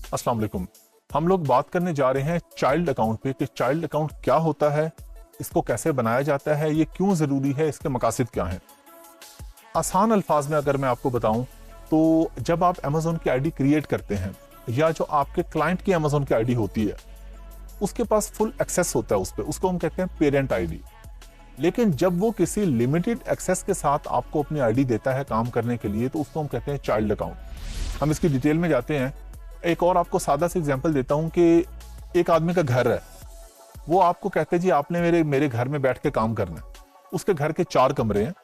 अस्सलाम वालेकुम। हम लोग बात करने जा रहे हैं चाइल्ड अकाउंट पे कि चाइल्ड अकाउंट क्या होता है, इसको कैसे बनाया जाता है, ये क्यों ज़रूरी है, इसके मकासद क्या हैं। आसान अल्फाज में अगर मैं आपको बताऊं तो जब आप अमेजोन की आईडी क्रिएट करते हैं या जो आपके क्लाइंट की अमेजोन की आईडी होती है उसके पास फुल एक्सेस होता है उस पर, उसको हम कहते हैं पेरेंट आईडी। लेकिन जब वो किसी लिमिटेड एक्सेस के साथ आपको अपनी आईडी देता है काम करने के लिए तो उसको हम कहते हैं चाइल्ड अकाउंट। हम इसकी डिटेल में जाते हैं। एक और आपको सादा सा एग्जांपल देता हूं कि एक आदमी का घर है, वो आपको कहते हैं जी आपने मेरे मेरे घर में बैठ के काम करना है। उसके घर के 4 कमरे हैं,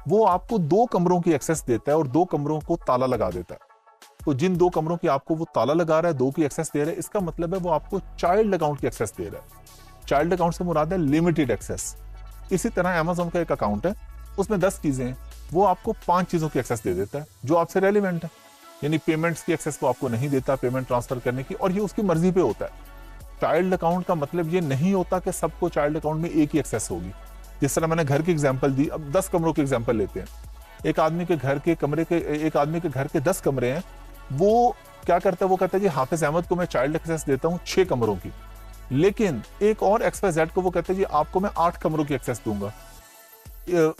वो आपको 2 कमरों की एक्सेस देता है और 2 कमरों को ताला लगा देता है। तो जिन 2 कमरों की आपको वो ताला लगा रहा है, 2 की एक्सेस दे रहा है, इसका मतलब है वो आपको चाइल्ड अकाउंट की एक्सेस दे रहा है। चाइल्ड अकाउंट से मुराद है लिमिटेड एक्सेस। इसी तरह अमेजोन का एक अकाउंट है, उसमें 10 चीजें हैं, वो आपको 5 चीजों की एक्सेस दे देता है जो आपसे रेलिवेंट है। यानी पेमेंट्स की एक्सेस वो आपको नहीं देता, पेमेंट ट्रांसफर करने की, और ये उसकी मर्जी पे होता है। चाइल्ड अकाउंट का मतलब ये नहीं होता कि सबको चाइल्ड अकाउंट में एक ही एक्सेस होगी। जिस तरह मैंने घर की एग्जांपल दी, अब 10 कमरों की एग्जांपल लेते हैं। एक आदमी के घर के 10 कमरे हैं, वो क्या करता है, वो कहता है जी हाफिज अहमद को मैं चाइल्ड एक्सेस देता हूँ 6 कमरों की। लेकिन एक और XYZ को वो कहते हैं जी आपको मैं 8 कमरों की एक्सेस दूंगा।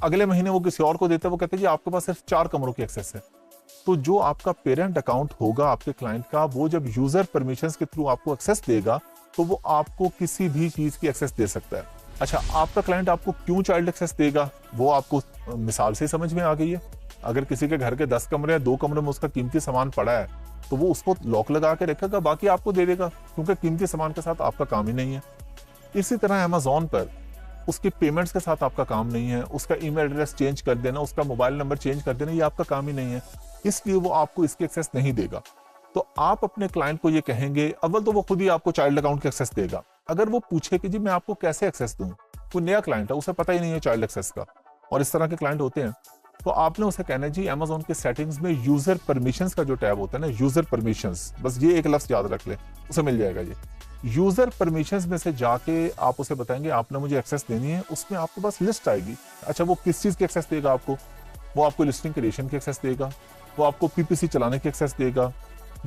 अगले महीने वो किसी और को देता है, वो कहते हैं जी आपके पास सिर्फ 4 कमरों की एक्सेस है। तो जो आपका पेरेंट अकाउंट होगा आपके क्लाइंट का, वो जब यूजर परमिशंस के थ्रू आपको एक्सेस देगा तो वो आपको किसी भी चीज की एक्सेस दे सकता है। अच्छा, आपका क्लाइंट आपको क्यों चाइल्ड एक्सेस देगा वो आपको मिसाल से समझ में आ गई है। अगर किसी के घर के 10 कमरे हैं, 2 कमरे में उसका कीमती सामान पड़ा है तो वो उसको लॉक लगा के रखेगा, बाकी आपको दे देगा, क्योंकि कीमती सामान के साथ आपका काम ही नहीं है। इसी तरह अमेजोन पर उसकी पेमेंट्स के साथ आपका काम नहीं है, उसका ईमेल एड्रेस चेंज कर देना, उसका मोबाइल नंबर चेंज कर देना, ये आपका काम ही नहीं है, इसलिए वो आपको इसकी एक्सेस नहीं देगा। तो आप अपने क्लाइंट को ये कहेंगे, अव्वल तो वो खुद ही आपको चाइल्ड अकाउंट की एक्सेस देगा। अगर वो पूछे कि जी मैं आपको कैसे एक्सेस दूं, वो नया क्लाइंट है, उसे पता ही नहीं है चाइल्ड एक्सेस का, और इस तरह के क्लाइंट होते हैं, तो आपने उसे कहना है जी अमेजोन के सेटिंग्स में यूजर परमिशंस का जो टैब होता है ना, यूजर परमिशंस, बस ये एक लफ्ज याद रख ले, उसे मिल जाएगा। ये यूजर परमिशंस में से जाके आप उसे बताएंगे आपने मुझे एक्सेस देनी है, उसमें आपके पास लिस्ट आएगी। अच्छा, वो किस चीज की एक्सेस देगा आपको? वो आपको लिस्टिंग क्रिएशन की एक्सेस देगा, वो आपको PPC चलाने की एक्सेस देगा,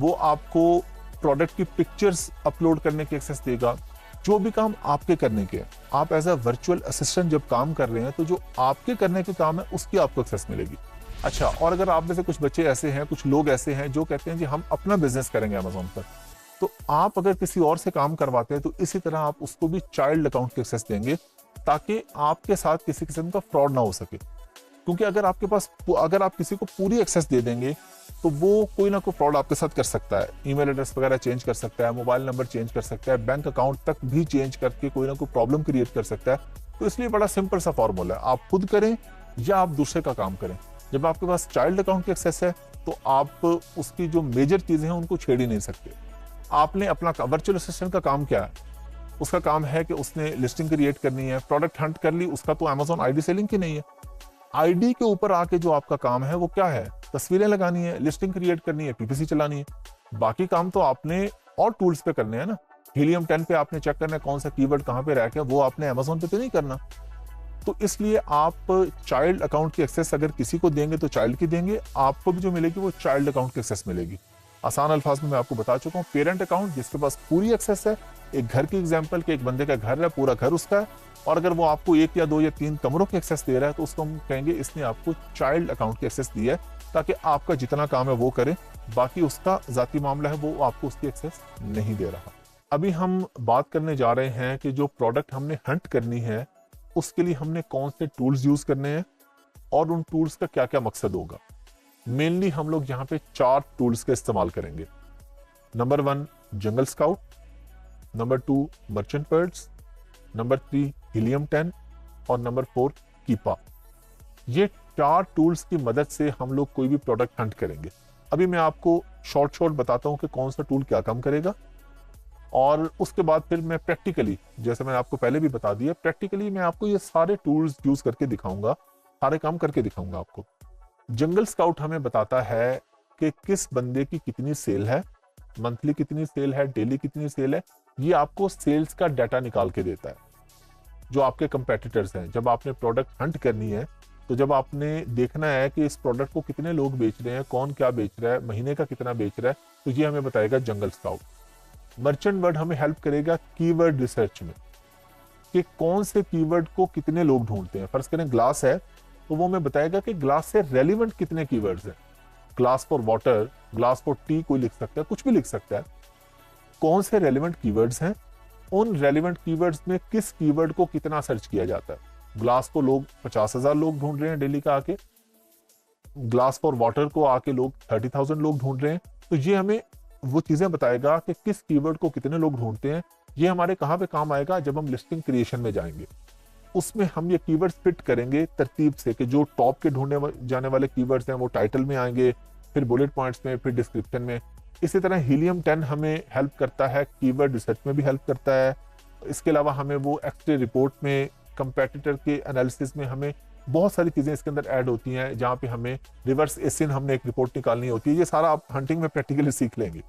वो आपको प्रोडक्ट की पिक्चर्स अपलोड करने की एक्सेस देगा, जो भी काम आपके करने के हैं। आप एज अ वर्चुअल असिस्टेंट जब काम कर रहे हैं तो जो आपके करने के काम है उसकी आपको एक्सेस मिलेगी। अच्छा, और अगर आप में से कुछ बच्चे ऐसे हैं, कुछ लोग ऐसे हैं जो कहते हैं जी हम अपना बिजनेस करेंगे अमेजोन पर, तो आप अगर किसी और से काम करवाते हैं तो इसी तरह आप उसको भी चाइल्ड अकाउंट की एक्सेस देंगे, ताकि आपके साथ किसी किस्म का फ्रॉड ना हो सके। क्योंकि अगर आप किसी को पूरी एक्सेस दे देंगे तो वो कोई ना कोई फ्रॉड आपके साथ कर सकता है। ईमेल एड्रेस वगैरह चेंज कर सकता है, मोबाइल नंबर चेंज कर सकता है, बैंक अकाउंट तक भी चेंज करके कोई ना कोई प्रॉब्लम क्रिएट कर सकता है। तो इसलिए बड़ा सिंपल सा फॉर्मूला है, आप खुद करें या आप दूसरे का काम करें। जब आपके पास चाइल्ड अकाउंट की एक्सेस है तो आप उसकी जो मेजर चीजें हैं उनको छेड़ ही नहीं सकते। आपने अपना वर्चुअल असिस्टेंट का काम क्या है? उसका काम है कि उसने लिस्टिंग क्रिएट करनी है, प्रोडक्ट हंट कर ली, उसका तो अमेजोन आईडी से लिंक ही नहीं है। आईडी के ऊपर आके जो आपका काम है वो क्या है? तस्वीरें लगानी है, लिस्टिंग क्रिएट करनी है, PPC चलानी है। बाकी काम तो आपने और टूल्स पे करने हैं ना। हीलियम 10 पे आपने चेक करना है कौन सा कीवर्ड कहां पे रह गया, वो आपने अमेजोन पे तो नहीं करना। तो इसलिए आप चाइल्ड अकाउंट की एक्सेस अगर किसी को देंगे तो चाइल्ड की देंगे, आपको भी जो मिलेगी वो चाइल्ड अकाउंट की एक्सेस मिलेगी। आसान अल्फाज में मैं आपको बता चुका हूँ, पेरेंट अकाउंट जिसके पास पूरी एक्सेस है। एक घर की एग्जांपल के एक बंदे का घर है, पूरा घर उसका है, और अगर वो आपको 1 या 2 या 3 कमरों की एक्सेस दे रहा है तो उसको हम कहेंगे इसने आपको चाइल्ड अकाउंट की एक्सेस दी है, ताकि आपका जितना काम है वो करे, बाकी उसका जाती मामला है वो आपको उसकी एक्सेस नहीं दे रहा। अभी हम बात करने जा रहे हैं कि जो प्रोडक्ट हमने हंट करनी है उसके लिए हमने कौन से टूल्स यूज करने हैं और उन टूल्स का क्या क्या मकसद होगा। मेनली हम लोग यहाँ पे 4 टूल्स का इस्तेमाल करेंगे। नंबर 1 जंगल scout, number 2 merchant birds, number 3 helium 10 और नंबर 4 कीपा। ये 4 टूल्स की मदद से हम लोग कोई भी प्रोडक्ट हंट करेंगे। अभी मैं आपको शॉर्ट बताता हूं कि कौन सा टूल क्या काम करेगा, और उसके बाद फिर मैं प्रैक्टिकली, जैसे मैंने आपको पहले भी बता दिया, प्रैक्टिकली मैं आपको ये सारे टूल्स यूज करके दिखाऊंगा, सारे काम करके दिखाऊंगा आपको। जंगल स्काउट हमें बताता है कि किस बंदे की कितनी सेल है, मंथली कितनी सेल है, डेली कितनी सेल है। ये आपको सेल्स का डाटा निकाल के देता है। जो आपके कंपेटिटर्स हैं, जब आपने प्रोडक्ट हंट करनी है तो जब आपने देखना है कि इस प्रोडक्ट को कितने लोग बेच रहे हैं, कौन क्या बेच रहा है, महीने का कितना बेच रहा है, तो ये हमें बताएगा जंगल स्काउट। मर्चेंट वर्ड हमें हेल्प करेगा कीवर्ड रिसर्च में कि कौन से कीवर्ड को कितने लोग ढूंढते हैं। फर्ज करें ग्लास है तो वो हमें बताएगा कि ग्लास से रेलिवेंट कितने कीवर्ड्स हैं। Glass for water, glass for T कोई लिख सकता है, कुछ भी लिख सकता है। कौन से रेलिवेंट कीवर्ड्स हैं, उन रेलिवेंट कीवर्ड्स में किस कीवर्ड को कितना सर्च किया जाता है। ग्लास को लोग 50,000 लोग ढूंढ रहे हैं डेली का आके, ग्लास फॉर वाटर को आके लोग 30,000 लोग ढूंढ रहे हैं। तो ये हमें वो चीजें बताएगा कि किस कीवर्ड को कितने लोग ढूंढते हैं। ये हमारे कहाँ पे काम आएगा, जब हम लिस्टिंग क्रिएशन में जाएंगे, उसमें हम ये कीवर्ड्स फिट करेंगे तरतीब से कि जो टॉप के ढूंढने जाने वाले कीवर्ड्स हैं वो टाइटल में आएंगे, फिर बुलेट पॉइंट्स में, फिर डिस्क्रिप्शन में। इसी तरह हीलियम 10 हमें हेल्प करता है, कीवर्ड रिसर्च में भी हेल्प करता है। इसके अलावा हमें वो एक्सरे रिपोर्ट में, कंपेटिटर के एनालिसिस में हमें बहुत सारी चीजें इसके अंदर ऐड होती हैं, जहाँ पे हमें रिवर्स एसिन हमने एक रिपोर्ट निकालनी होती है। ये सारा आप हंटिंग में प्रैक्टिकली सीख लेंगे।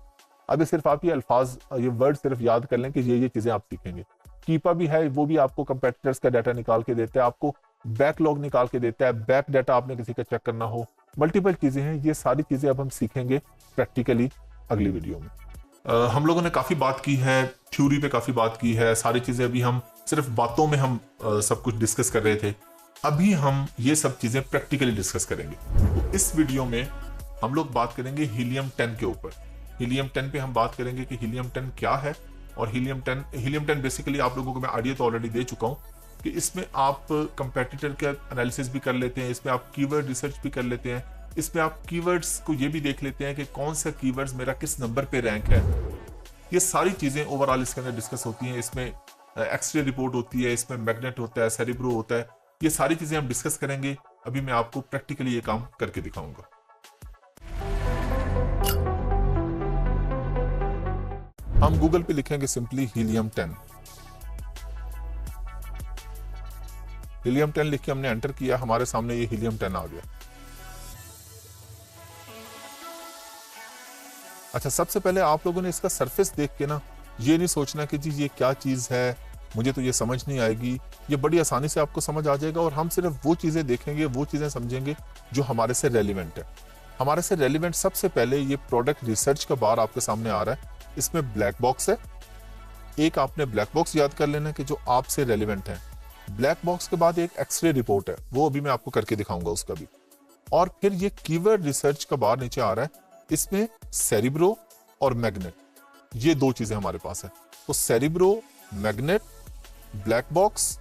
अभी सिर्फ आप ये अल्फाज, ये वर्ड सिर्फ याद कर लें कि ये चीजें आप सीखेंगे। कीपा भी है, वो भी आपको कंपेटिटर्स का डाटा निकाल के देता है, आपको बैकलॉग निकाल के देता है, बैक डाटा आपने किसी का चेक करना हो, मल्टीपल चीजें हैं। ये सारी चीजें अब हम सीखेंगे प्रैक्टिकली अगली वीडियो में। हम लोगों ने काफी बात की है, थ्योरी पे काफी बात की है, सारी चीजें अभी हम सिर्फ बातों में हम सब कुछ डिस्कस कर रहे थे। अभी हम ये सब चीजें प्रैक्टिकली डिस्कस करेंगे। तो इस वीडियो में हम लोग बात करेंगे हीलियम 10 के ऊपर। हीलियम 10 पे हम बात करेंगे कि हीलियम 10 क्या है, और हीलियम 10 बेसिकली आप लोगों को मैं आइडिया तो ऑलरेडी दे चुका हूं कि इसमें आप कंपेटिटर का एनालिसिस भी कर लेते हैं, इसमें आप कीवर्ड रिसर्च भी कर लेते हैं, इसमें आप कीवर्ड्स को ये भी देख लेते हैं कि कौन सा कीवर्ड्स मेरा किस नंबर पे रैंक है। ये सारी चीजें ओवरऑल इसके अंदर डिस्कस होती हैं। इसमें एक्सरे रिपोर्ट होती है, इसमें मैग्नेट होता है, सेरिब्रो होता है, ये सारी चीजें हम डिस्कस करेंगे। अभी मैं आपको प्रैक्टिकली ये काम करके दिखाऊंगा। हम गूगल पे लिखेंगे सिंपली हीलियम 10। हीलियम 10 लिख के हमने एंटर किया, हमारे सामने ये हीलियम 10 आ गया। अच्छा, सबसे पहले आप लोगों ने इसका सरफेस देख के ना ये नहीं सोचना कि जी ये क्या चीज है, मुझे तो ये समझ नहीं आएगी। ये बड़ी आसानी से आपको समझ आ जाएगा, और हम सिर्फ वो चीजें देखेंगे, वो चीजें समझेंगे जो हमारे से रेलिवेंट है। हमारे से रेलिवेंट सबसे पहले ये प्रोडक्ट रिसर्च का बार आपके सामने आ रहा है। इसमें ब्लैक बॉक्स है, एक आपने ब्लैक बॉक्स याद कर लेना कि जो आपसे रेलिवेंट है। ब्लैक बॉक्स के बाद एक एक्सरे रिपोर्ट है, वो अभी मैं आपको करके दिखाऊंगा उसका भी। और फिर ये कीवर्ड रिसर्च का बार नीचे आ रहा है, इसमें सेरिब्रो और मैग्नेट, ये दो चीजें हमारे पास है। तो सेरिब्रो, मैग्नेट, ब्लैक बॉक्स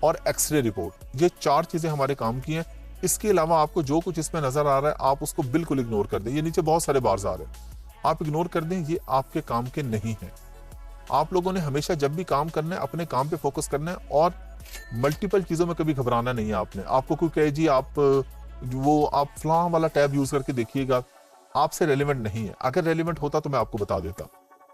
और एक्सरे रिपोर्ट, ये चार चीजें हमारे काम की हैं। इसके अलावा आपको जो कुछ इसमें नजर आ रहा है आप उसको बिल्कुल इग्नोर कर दें। ये नीचे बहुत सारे बार्स आ रहे हैं, आप इग्नोर कर दें, ये आपके काम के नहीं है। आप लोगों ने हमेशा जब भी काम करना है अपने काम पे फोकस करना है, और मल्टीपल चीजों में कभी घबराना नहीं है। आपको कोई कहे जी आप फलां वाला टैब यूज करके देखिएगा, आपसे रेलिवेंट नहीं है। अगर रेलिवेंट होता तो मैं आपको बता देता।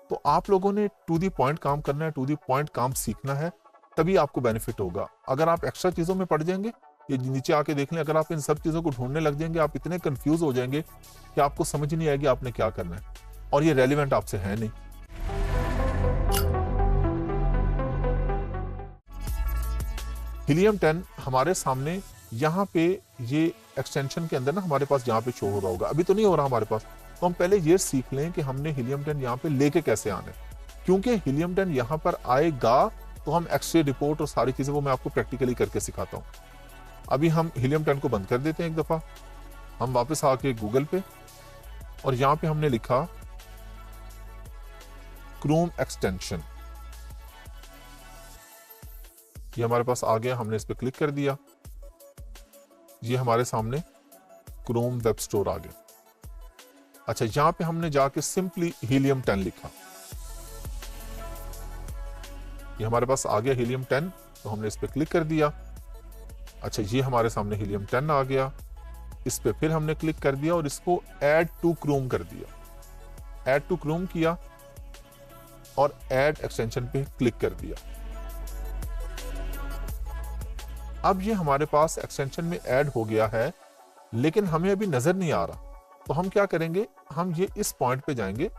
तो आप लोगों ने टू दी पॉइंट काम करना है, टू दी पॉइंट काम सीखना है, तभी आपको बेनिफिट होगा। अगर आप एक्स्ट्रा चीजों में पड़ जाएंगे, ये नीचे आके देख लें, अगर आप इन सब चीजों को ढूंढने लग जाएंगे, आप इतने कंफ्यूज हो जाएंगे कि आपको समझ नहीं आएगी आपने क्या करना है, और ये रेलिवेंट आपसे है नहीं। हीलियम 10 हमारे सामने यहाँ पे ये एक्सटेंशन के अंदर ना हमारे पास यहाँ पे शो हो रहा होगा, अभी तो नहीं हो रहा हमारे पास। तो हम पहले ये सीख लें कि हमने हीलियम 10 यहाँ पे लेके कैसे आना है, क्योंकि हीलियम 10 यहाँ पर आएगा तो हम एक्सरे रिपोर्ट और सारी चीजें वो मैं आपको प्रैक्टिकली करके सिखाता हूँ। अभी हम हीलियम 10 को बंद कर देते हैं एक दफा। हम वापस आके गूगल पे, और यहाँ पे हमने लिखा क्रोम एक्सटेंशन, ये हमारे पास आ गया। हमने इस पर क्लिक कर दिया, ये हमारे सामने क्रोम वेब स्टोर आ गया। अच्छा, यहां पे हमने जाके सिंपली हीलियम 10 लिखा, ये हमारे पास आ गया हीलियम 10। तो हमने इस पर क्लिक कर दिया। अच्छा, ये हमारे सामने हीलियम 10 आ गया। इस पे फिर हमने क्लिक कर दिया और इसको ऐड टू क्रोम कर दिया। ऐड टू क्रोम किया और ऐड एक्सटेंशन पे क्लिक कर दिया। अब ये हमारे पास एक्सटेंशन में ऐड हो गया है, लेकिन हमें अभी नजर नहीं आ रहा। तो हम क्या करेंगे, हम ये इस पॉइंट पे जाएंगे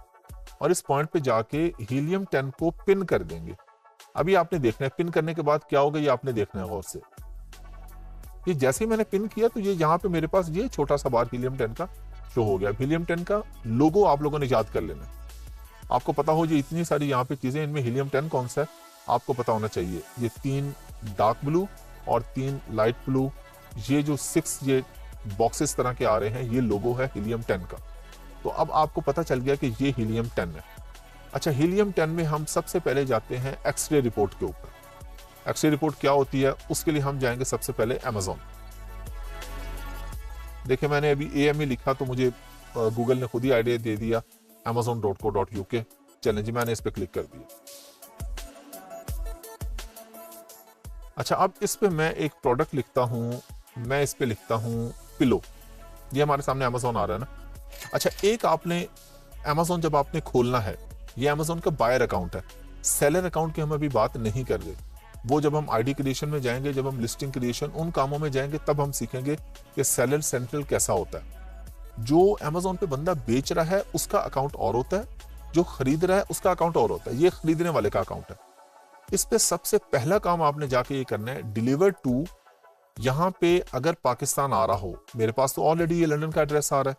और इस पॉइंट पे जाके हीलियम 10 को पिन कर देंगे। अभी आपने देखना है पिन करने के बाद क्या होगा, ये आपने देखना है गौर से। ये जैसे ही मैंने पिन किया तो ये यहाँ पे मेरे पास ये छोटा सा बार हीलियम 10 का शो हो गया। हीलियम 10 का लोगो आप लोगों ने याद कर लेना। आपको पता हो ये इतनी सारी यहाँ पे चीजें, इनमें हीलियम 10 कौन सा है आपको पता होना चाहिए। ये 3 डार्क ब्लू और 3 लाइट ब्लू, ये जो 6 ये बॉक्सेस तरह के आ रहे हैं, ये लोगो है हीलियम 10 का। तो अब आपको पता चल गया कि ये हीलियम 10 है। अच्छा, हीलियम 10 में हम सबसे पहले जाते हैं एक्सरे रिपोर्ट के ऊपर। एक्सरे रिपोर्ट क्या होती है उसके लिए हम जाएंगे सबसे पहले अमेजोन। देखिए मैंने अभी AME लिखा तो मुझे गूगल ने खुद ही आइडिया दे दिया, amazon.co.uk। चलें जी, मैंने इस पर क्लिक कर दिया। अच्छा, अब इस पे मैं एक प्रोडक्ट लिखता हूं, मैं इस पे लिखता हूं पिलो। ये हमारे सामने अमेजोन आ रहा है ना। अच्छा, एक आपने अमेजोन जब आपने खोलना है, ये अमेजोन का बायर अकाउंट है, सेलर अकाउंट की हम अभी बात नहीं कर रहे। वो जब हम आईडी क्रिएशन में जाएंगे, जब हम लिस्टिंग क्रिएशन उन कामों में जाएंगे, तब हम सीखेंगे कि सेलर सेंट्रल कैसा होता है। जो अमेजोन पे बंदा बेच रहा है उसका अकाउंट और होता है, जो खरीद रहा है उसका अकाउंट और होता है। ये खरीदने वाले का अकाउंट है। इस पे सबसे पहला काम आपने जाके ये करना है, डिलीवर टू। यहाँ पे अगर पाकिस्तान आ रहा हो, मेरे पास तो ऑलरेडी ये लंदन का एड्रेस आ रहा है,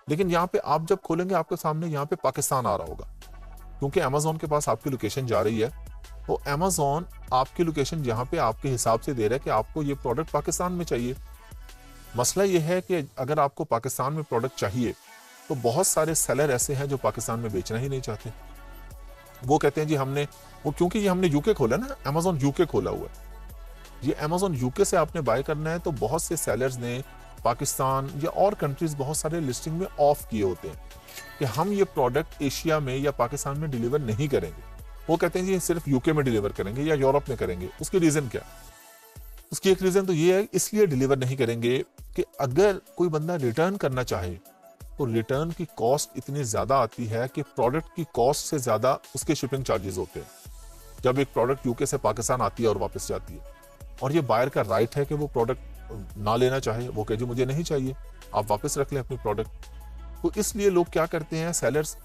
लेकिन यहाँ पे आप जब खोलेंगे आपके सामने यहाँ पे पाकिस्तान आ रहा होगा, क्योंकि अमेजोन के पास आपकी लोकेशन जा रही है। तो अमेजोन आपकी लोकेशन यहाँ पे आपके हिसाब से दे रहा है कि आपको ये प्रोडक्ट पाकिस्तान में चाहिए। मसला ये है कि अगर आपको पाकिस्तान में प्रोडक्ट चाहिए तो बहुत सारे सेलर ऐसे हैं जो पाकिस्तान में बेचना ही नहीं चाहते। वो कहते हैं जी हमने वो, क्योंकि ये हमने यूके खोला ना, अमेजोन यूके खोला हुआ है, ये अमेजोन यूके से आपने बाय करना है। तो बहुत से सेलर्स ने पाकिस्तान या और कंट्रीज बहुत सारे लिस्टिंग में ऑफ किए होते हैं कि हम ये प्रोडक्ट एशिया में या पाकिस्तान में डिलीवर नहीं करेंगे। वो कहते हैं जी सिर्फ यूके में डिलीवर करेंगे या यूरोप में करेंगे। उसकी रीजन क्या? उसकी एक रीजन तो ये है, इसलिए डिलीवर नहीं करेंगे कि अगर कोई बंदा रिटर्न करना चाहे तो रिटर्न की कॉस्ट इतनी ज्यादा आती है कि प्रोडक्ट की कॉस्ट से ज्यादा उसके शिपिंग चार्जेस होते हैं जब एक प्रोडक्ट यूके से पाकिस्तान आती है और वापस जाती है। और ये बायर का राइट है कि वो प्रोडक्ट ना लेना चाहे, वो कहे जी मुझे नहीं चाहिए, आप वापस रख लें अपनी प्रोडक्ट। तो इसलिए लोग क्या करते हैं, सेलर्स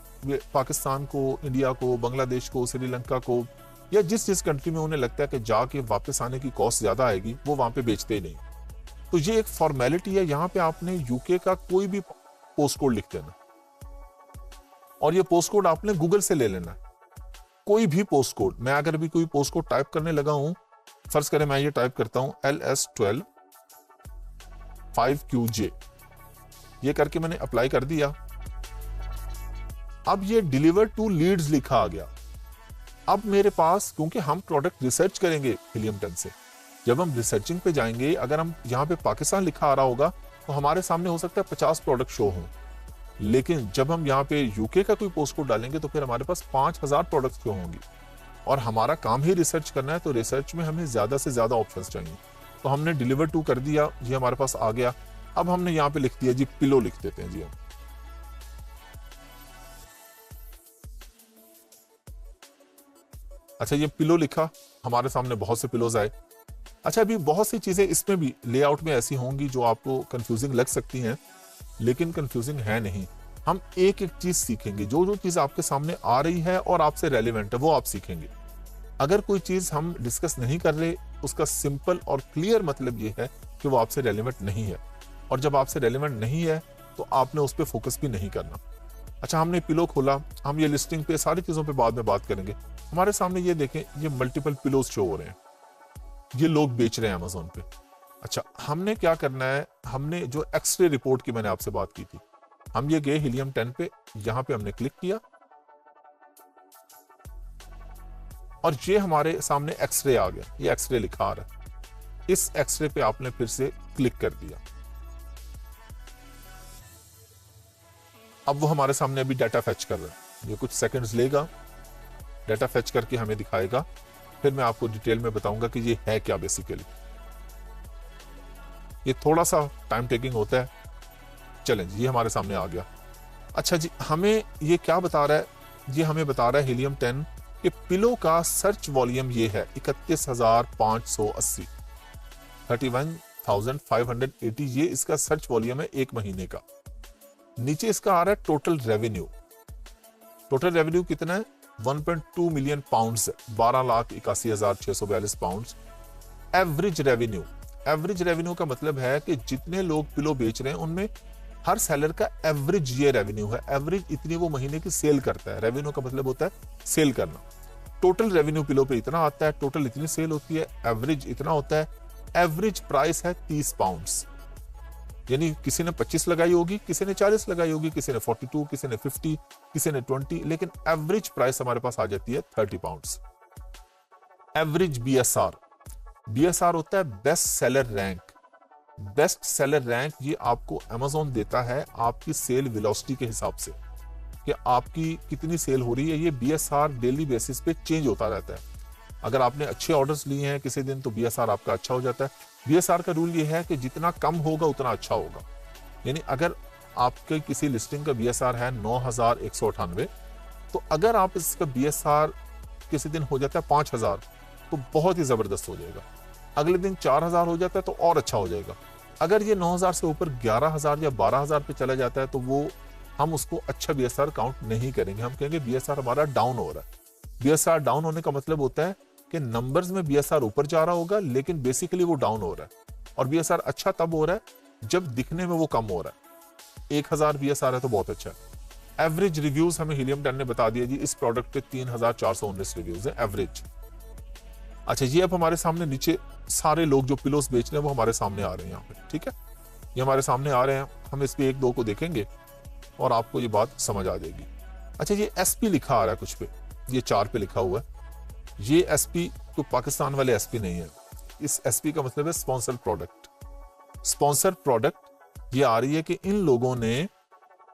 पाकिस्तान को, इंडिया को, बांग्लादेश को, श्रीलंका को, या जिस जिस कंट्री में उन्हें लगता है कि जाके वापस आने की कॉस्ट ज्यादा आएगी, वो वहां पे बेचते ही नहीं। तो ये एक फॉर्मेलिटी है। यहाँ पे आपने यूके का कोई भी पोस्ट कोड लिख देना और ये पोस्ट कोड आपने गूगल से ले लेना। कोई भी पोस्ट कोड, मैं अगर भी कोई पोस्ट कोड टाइप करने लगा हूं, फर्ज करें मैं ये टाइप करता हूं LS12 5QJ, ये करके मैंने अप्लाई कर दिया। अब ये डिलीवर टू लीड्स लिखा आ गया। अब मेरे पास, क्योंकि हम प्रोडक्ट रिसर्च करेंगे हीलियम 10 से, जब हम रिसर्चिंग पे जाएंगे, अगर हम यहाँ पे पाकिस्तान लिखा आ रहा होगा तो हमारे सामने हो सकता है 50 प्रोडक्ट शो हों, लेकिन जब हम यहाँ पे यूके का कोई पोस्ट कोड डालेंगे तो फिर हमारे पास 5000 प्रोडक्ट शो होंगी। और हमारा काम ही रिसर्च करना है, तो रिसर्च में हमें ज्यादा से ज्यादा ऑप्शंस चाहिए। तो हमने डिलीवर टू कर दिया, ये हमारे पास आ गया। अब हमने यहाँ पे लिख दिया जी पिलो, लिख देते हैं जी हम। अच्छा, ये पिलो लिखा, हमारे सामने बहुत से पिलोज आए। अच्छा, अभी बहुत सी चीजें इसमें भी लेआउट में ऐसी होंगी जो आपको कंफ्यूजिंग लग सकती हैं, लेकिन कंफ्यूजिंग है नहीं। हम एक एक चीज सीखेंगे, जो जो चीज आपके सामने आ रही है और आपसे रेलिवेंट है वो आप सीखेंगे। अगर कोई चीज हम डिस्कस नहीं कर रहे, उसका सिंपल और क्लियर मतलब ये है कि वो आपसे रेलिवेंट नहीं है, और जब आपसे रेलिवेंट नहीं है तो आपने उस पर फोकस भी नहीं करना। अच्छा, हमने पिलो खोला, हम ये लिस्टिंग पे सारी चीजों पे बाद में बात करेंगे। हमारे सामने ये देखें, ये मल्टीपल पिलोज शो हो रहे हैं, ये लोग बेच रहे हैं अमेजोन पे। अच्छा, हमने क्या करना है, हमने जो एक्सरे रिपोर्ट की मैंने आपसे बात की थी, हम ये गए हीलियम 10 पे, यहां पे हमने क्लिक किया और ये हमारे सामने एक्सरे आ गया, ये एक्सरे लिखा आ रहा है। इस एक्सरे पे आपने फिर से क्लिक कर दिया। अब वो हमारे सामने अभी डाटा फेच कर रहा है, ये कुछ सेकंड्स लेगा, डाटा फेच करके हमें दिखाएगा, फिर मैं आपको डिटेल में बताऊंगा कि ये है क्या। बेसिकली ये थोड़ा सा टाइम टेकिंग होता है। चलें जी, ये हमारे सामने आ गया। अच्छा जी, हमें ये क्या बता रहा है, ये हमें बता रहा है हीलियम 10 कि पिलो का सर्च वॉल्यूम ये है 31,580, 31,580, ये इसका सर्च वॉल्यूम है एक महीने का। नीचे इसका आ रहा है टोटल रेवेन्यू। टोटल रेवेन्यू कितना है? 1.2 million pounds, 12,81,642 pounds. Average revenue, average revenue का मतलब है कि जितने लोग पिलो बेच रहे हैं उनमें हर सेलर का एवरेज ये रेवेन्यू है, एवरेज इतनी वो महीने की सेल करता है। रेवेन्यू का मतलब होता है सेल करना। टोटल रेवेन्यू पिलो पे इतना आता है, टोटल इतनी सेल होती है, एवरेज इतना होता है। एवरेज प्राइस है 30 पाउंड्स, यानी किसी ने 25 लगाई होगी, किसी ने 40 लगाई होगी, किसी ने 42, किसी ने 50, किसी ने 20, लेकिन एवरेज प्राइस हमारे पास आ जाती है 30 पाउंड्स। एवरेज बीएसआर, बीएसआर होता है best seller rank. Best seller rank ये आपको Amazon देता है आपकी सेल वेलोसिटी के हिसाब से, कि आपकी कितनी सेल हो रही है। ये बीएसआर डेली बेसिस पे चेंज होता रहता है। अगर आपने अच्छे ऑर्डर्स लिए हैं किसी दिन तो बीएसआर आपका अच्छा हो जाता है। बीएसआर का रूल ये है कि जितना कम होगा उतना अच्छा होगा। यानी अगर आपके किसी लिस्टिंग का बीएसआर है 9198, तो अगर आप इसका बीएसआर किसी दिन हो जाता है 5000 तो बहुत ही जबरदस्त हो जाएगा। अगले दिन 4000 हो जाता है तो और अच्छा हो जाएगा। अगर ये 9000 से ऊपर 11000 या 12000 पे चला जाता है तो वो हम उसको अच्छा बीएसआर काउंट नहीं करेंगे। हम कहेंगे बीएसआर हमारा डाउन हो रहा है। बीएसआर डाउन होने का मतलब होता है कि नंबर्स में बीएसआर ऊपर जा रहा होगा लेकिन बेसिकली वो डाउन हो रहा है। और बीएसआर अच्छा तब हो रहा है जब दिखने में वो कम हो रहा है। 1000 बीएसआर है तो बहुत अच्छा है। एवरेज रिव्यूज हमें हीलियम 10 ने बता दिया जी, इस प्रोडक्ट पे 3419 रिव्यूज है एवरेज। अच्छा, ये अब हमारे सामने नीचे सारे लोग जो पिलोस बेच रहे हैं वो हमारे सामने आ रहे हैं यहाँ पे, ठीक है, ये हमारे सामने आ रहे हैं। हम इस पे एक दो को देखेंगे और आपको ये बात समझ आ जाएगी। अच्छा, ये एसपी लिखा आ रहा है कुछ पे, ये 4 पे लिखा हुआ है। ये एसपी तो पाकिस्तान वाले एसपी नहीं है। इस एसपी का मतलब है स्पॉन्सर प्रोडक्ट। स्पॉन्सर प्रोडक्ट ये आ रही है कि इन लोगों ने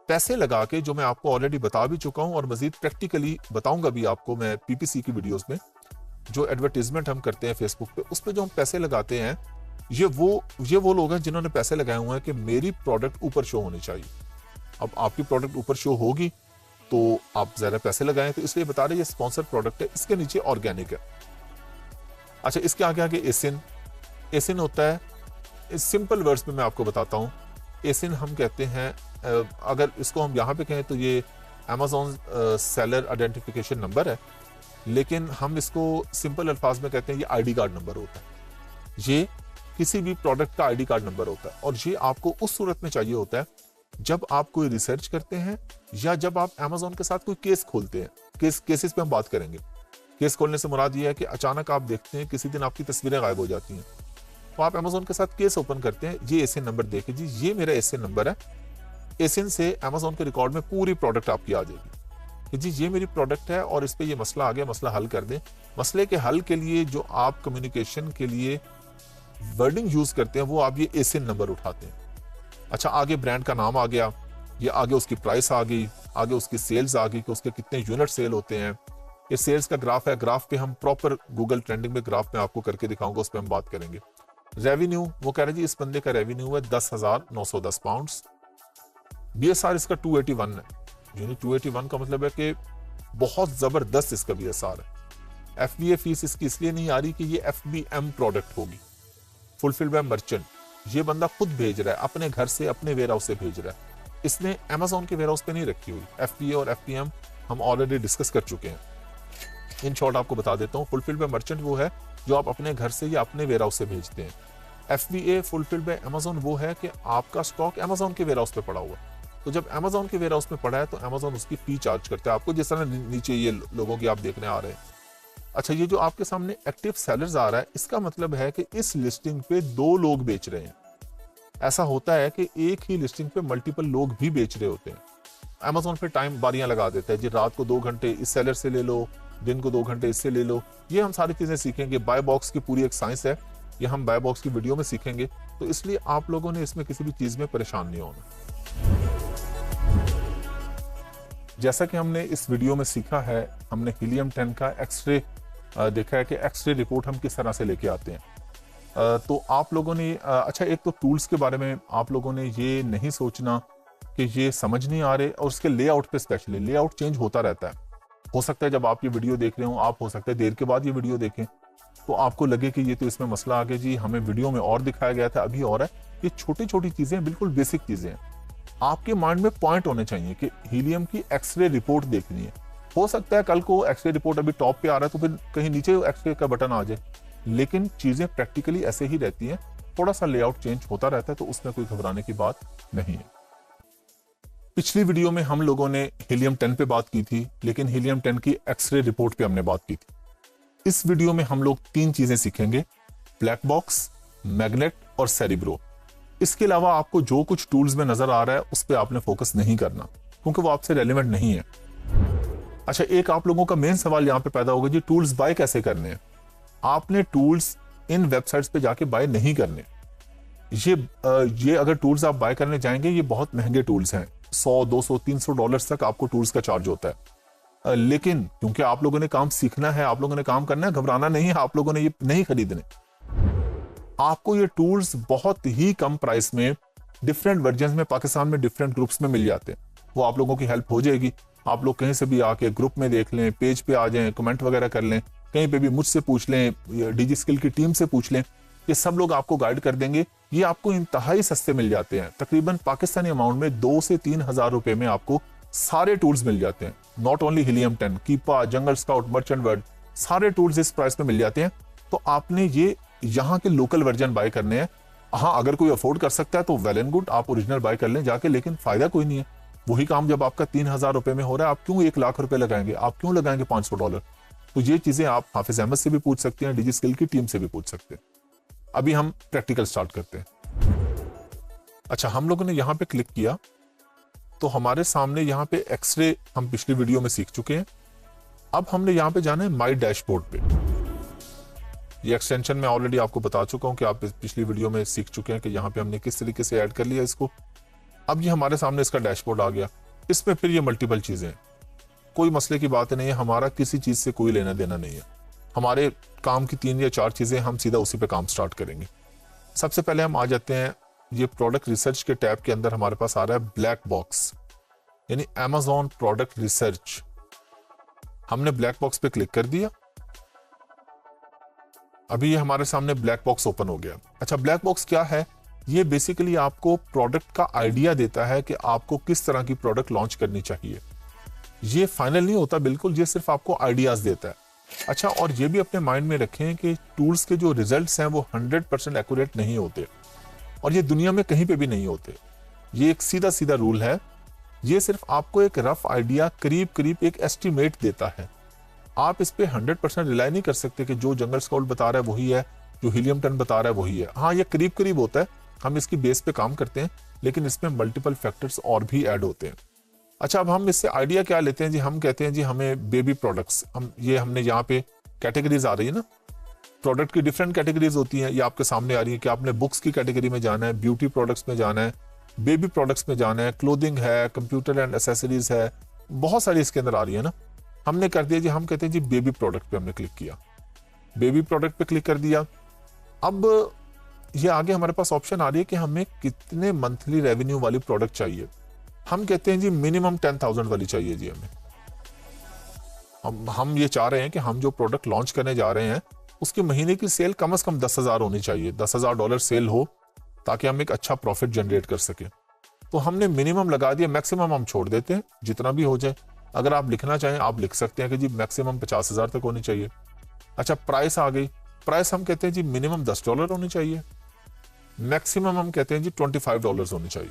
पैसे लगा के, जो मैं आपको ऑलरेडी बता भी चुका हूं और मजीद प्रैक्टिकली बताऊंगा भी आपको मैं पीपीसी की वीडियोस में, जो एडवर्टीजमेंट हम करते हैं फेसबुक पे, उस पे जो हम पैसे लगाते हैं, ये वो लोग हैं जिन्होंने पैसे लगाए हुए हैं कि मेरी प्रोडक्ट ऊपर शो होनी चाहिए। अब आपकी प्रोडक्ट ऊपर शो होगी तो आप ज्यादा पैसे लगाएं, तो इसलिए बता रहे ये स्पॉन्सर प्रोडक्ट है। इसके नीचे ऑर्गेनिक है। अच्छा, इसके आगे आगे एसिन। एसिन होता है, इस सिंपल वर्ड्स में मैं आपको बताता हूँ। एसिन हम कहते हैं, अगर इसको हम यहाँ पे कहें तो ये Amazon सेलर आइडेंटिफिकेशन नंबर है, लेकिन हम इसको सिंपल अल्फाज में कहते हैं ये आईडी कार्ड नंबर होता है। ये किसी भी प्रोडक्ट का आईडी कार्ड नंबर होता है और ये आपको उस सूरत में चाहिए होता है जब आप कोई रिसर्च करते हैं या जब आप Amazon के साथ कोई केस खोलते हैं। केसेस पे हम बात करेंगे। केस खोलने से मुराद ये है कि अचानक आप देखते हैं किसी दिन आपकी तस्वीरें गायब हो जाती हैं, तो आप Amazon के साथ केस ओपन करते हैं। ये एसिन नंबर देखे जी, ये मेरा एसिन नंबर है। एसिन से Amazon के रिकॉर्ड में पूरी प्रोडक्ट आपकी आ जाएगी कि जी ये मेरी प्रोडक्ट है और इस पे ये मसला आ गया, मसला हल कर दें। मसले के हल के लिए जो आप कम्युनिकेशन के लिए वर्डिंग यूज करते हैं वो आप ये एसिन नंबर उठाते हैं। अच्छा, आगे ब्रांड का नाम आ गया, ये आगे उसकी प्राइस आ गई, आगे उसकी सेल्स आ गई कि उसके कितने यूनिट सेल होते हैं। ये सेल्स का ग्राफ है। ग्राफ पे हम प्रॉपर गूगल ट्रेंडिंग में ग्राफ में आपको करके दिखाऊंगा, उस पर हम बात करेंगे। रेवेन्यू, वो कह रहे जी इस बंदे का रेवेन्यू है 10,910 पाउंड्स। बीएसआर इसका 281 है, यानी 281 का मतलब है कि बहुत जबरदस्त इसका बीएसआर है। एफबीए फीस इसकी इसलिए नहीं आ रही कि ये एफबीएम प्रोडक्ट होगी, फुलफिल बाय मर्चेंट। ये बंदा खुद भेज रहा है, अपने घर से अपने वेयर हाउस से भेज रहा है। इसने Amazon के वेयर हाउस पे नहीं रखी हुई। एफबीए और एफबीएम हम ऑलरेडी डिस्कस कर चुके हैं। इन शॉर्ट आपको बता देता हूँ, फुलफिल बाय मर्चेंट वो है जो आप अपने घर से या अपने वेयर हाउस से भेजते हैं। एफबीए फुलफिल बाय Amazon वो है कि आपका स्टॉक Amazon के वेयर हाउस पे पड़ा हुआ है। तो जब Amazon के वेयर हाउस में पड़ा है तो Amazon उसकी फी चार्ज करता है आपको, जिस तरह नीचे ये लोगों की आप देखने आ रहे हैं। अच्छा, ये जो आपके सामने एक्टिव सेलर्स आ रहा है, इसका मतलब है कि इस लिस्टिंग पे 2 लोग बेच रहे हैं। ऐसा होता है कि एक ही लिस्टिंग पे मल्टीपल लोग भी बेच रहे होते हैं। Amazon पे टाइम बारियां लगा देता है जी, रात को 2 घंटे इस सेलर से ले लो, दिन को 2 घंटे इससे ले लो। ये हम सारी चीजें सीखेंगे। बाय बॉक्स की पूरी एक साइंस है, ये हम बाय बॉक्स की वीडियो में सीखेंगे। तो इसलिए आप लोगों ने इसमें किसी भी चीज में परेशान नहीं होना। जैसा कि हमने इस वीडियो में सीखा है, हमने हीलियम 10 का एक्सरे देखा है कि एक्सरे रिपोर्ट हम किस तरह से लेके आते हैं। तो आप लोगों ने अच्छा, एक तो टूल्स के बारे में आप लोगों ने ये नहीं सोचना कि ये समझ नहीं आ रहे, और उसके लेआउट पे स्पेशली लेआउट चेंज होता रहता है। हो सकता है जब आप ये वीडियो देख रहे हो, आप हो सकता है देर के बाद ये वीडियो देखें तो आपको लगे कि ये तो इसमें मसला आ गया जी, हमें वीडियो में और दिखाया गया था, अभी और है। ये छोटी छोटी चीजें, बिल्कुल बेसिक चीजें हैं। आपके माइंड में पॉइंट होने चाहिए कि हीलियम की एक्सरे रिपोर्ट देखनी है। हो सकता है कल को एक्सरे रिपोर्ट अभी टॉप पे आ रहा है तो फिर कहीं नीचे एक्सरे का बटन आ जाए, लेकिन चीजें प्रैक्टिकली ऐसे ही रहती हैं। थोड़ा सा लेआउट चेंज होता रहता है, तो उसमें कोई घबराने की बात नहीं है। पिछली वीडियो में हम लोगों ने हीलियम 10 पे बात की थी, लेकिन हीलियम 10 की एक्सरे रिपोर्ट पे हमने बात की थी। इस वीडियो में हम लोग 3 चीजें सीखेंगे, ब्लैक बॉक्स, मैग्नेट और सेरिब्रो। इसके अलावा आपको जो कुछ टूल्स में नजर आ रहा है उस पर आपने फोकस नहीं करना, क्योंकि वो आपसे रेलिवेंट नहीं है। अच्छा, एक आप लोगों का मेन सवाल यहाँ पे पैदा होगा, जी टूल्स बाय कैसे करने हैं। आपने टूल्स इन वेबसाइट्स पे जाके बाय नहीं करने। ये अगर टूल्स आप बाय करने जाएंगे, ये बहुत महंगे टूल्स हैं, 100, 200, 300 डॉलर्स तक आपको टूल्स का चार्ज होता है। लेकिन क्योंकि आप लोगों ने काम सीखना है, आप लोगों ने काम करना है, घबराना नहीं है, आप लोगों ने ये नहीं खरीदने। आपको ये टूल्स बहुत ही कम प्राइस में डिफरेंट वर्जन में पाकिस्तान में डिफरेंट ग्रुप्स में मिल जाते हैं। वो आप लोगों की हेल्प हो जाएगी। आप लोग कहीं से भी आके ग्रुप में देख लें, पेज पे आ जाएं, कमेंट वगैरह कर लें, कहीं पे भी मुझसे पूछ लें, डीजी स्किल की टीम से पूछ लें, ये सब लोग आपको गाइड कर देंगे। ये आपको इंतहाई सस्ते मिल जाते हैं, तकरीबन पाकिस्तानी अमाउंट में 2 से 3 हजार रुपए में आपको सारे टूल्स मिल जाते हैं। Not only Helium 10, Keepa, Jungle Scout, Merchant Word, सारे टूल्स इस प्राइस में मिल जाते हैं। तो आपने ये यहाँ के लोकल वर्जन बाय करने हैं। हाँ, अगर कोई अफोर्ड कर सकता है तो वेल एंड गुड, आप ओरिजिनल बाय कर लें जाके, लेकिन फायदा कोई नहीं है। वही काम जब आपका 3,000 रुपए में हो रहा है, आप क्यों 1 लाख रुपए लगाएंगे, आप क्यों लगाएंगे $500। तो ये चीजें आप हाफिज अहमद से भी पूछ सकते हैं, डीजी स्किल की टीम से भी पूछ सकते हैं। अभी हम प्रैक्टिकल स्टार्ट करते हैं। अच्छा, हम लोगों ने यहाँ पे क्लिक किया तो हमारे सामने यहाँ पे एक्सरे हम पिछली वीडियो में सीख चुके हैं। अब हमने यहाँ पे जाना है माई डैशबोर्ड पे। ये एक्सटेंशन मैं ऑलरेडी आपको बता चुका हूँ कि आप पिछली वीडियो में सीख चुके हैं कि यहाँ पे हमने किस तरीके से ऐड कर लिया इसको। अब ये हमारे सामने इसका डैशबोर्ड आ गया। इसमें फिर ये मल्टीपल चीजें हैं, कोई मसले की बात नहीं है, हमारा किसी चीज से कोई लेना देना नहीं है। हमारे काम की 3 या 4 चीजें, हम सीधा उसी पे काम स्टार्ट करेंगे। सबसे पहले हम आ जाते हैं, ये प्रोडक्ट रिसर्च के टैब के अंदर हमारे पास आ रहा है ब्लैक बॉक्स, यानी Amazon प्रोडक्ट रिसर्च। हमने ब्लैक बॉक्स पे क्लिक कर दिया। अभी ये हमारे सामने ब्लैक बॉक्स ओपन हो गया। अच्छा, ब्लैक बॉक्स क्या है? ये बेसिकली आपको प्रोडक्ट का आइडिया देता है कि आपको किस तरह की प्रोडक्ट लॉन्च करनी चाहिए। ये फाइनल नहीं होता बिल्कुल, ये सिर्फ आपको आइडियाज देता है। अच्छा, और ये भी अपने माइंड में रखें कि टूल्स के जो रिजल्ट्स हैं वो 100% एक्यूरेट नहीं होते, और ये दुनिया में कहीं पे भी नहीं होते। ये एक सीधा सीधा रूल है। ये सिर्फ आपको एक रफ आइडिया, करीब करीब एक एस्टिमेट देता है। आप इस पे 100% रिलाई नहीं कर सकते कि जो जंगल स्काउट बता रहा है वही है, जो हीलियम 10 बता रहा है वही है। हाँ, ये करीब करीब होता है, हम इसकी बेस पे काम करते हैं, लेकिन इसमें मल्टीपल फैक्टर्स और भी ऐड होते हैं। अच्छा, अब हम इससे आइडिया क्या लेते हैं जी? हम कहते हैं जी हमें बेबी प्रोडक्ट्स, हमने यहाँ पे कैटेगरीज आ रही है ना, प्रोडक्ट की डिफरेंट कैटेगरीज होती हैं, ये आपके सामने आ रही है कि आपने बुक्स की कैटेगरी में जाना है, ब्यूटी प्रोडक्ट्स में जाना है, बेबी प्रोडक्ट्स में जाना है, क्लोथिंग है, कंप्यूटर एंड एसेसरीज है, बहुत सारी इसके अंदर आ रही है ना। हमने कर दिया जी, हम कहते हैं जी बेबी प्रोडक्ट पे हमने क्लिक किया, बेबी प्रोडक्ट पे क्लिक कर दिया। अब ये आगे हमारे पास ऑप्शन आ रही है कि हमें कितने मंथली रेवेन्यू वाली प्रोडक्ट चाहिए। हम कहते हैं जी मिनिमम 10,000 वाली चाहिए जी हमें। हम ये चाह रहे हैं कि हम जो प्रोडक्ट लॉन्च करने जा रहे हैं उसकी महीने की सेल कम से कम 10,000 होनी चाहिए, $10,000 सेल हो, ताकि हम एक अच्छा प्रॉफिट जनरेट कर सके। तो हमने मिनिमम लगा दिया, मैक्सिमम हम छोड़ देते हैं, जितना भी हो जाए। अगर आप लिखना चाहें आप लिख सकते हैं कि जी मैक्सिमम 50,000 तक होनी चाहिए। अच्छा, प्राइस आ गई। प्राइस हम कहते हैं जी मिनिमम $10 होनी चाहिए, मैक्सिमम हम कहते हैं जी $25 होनी चाहिए।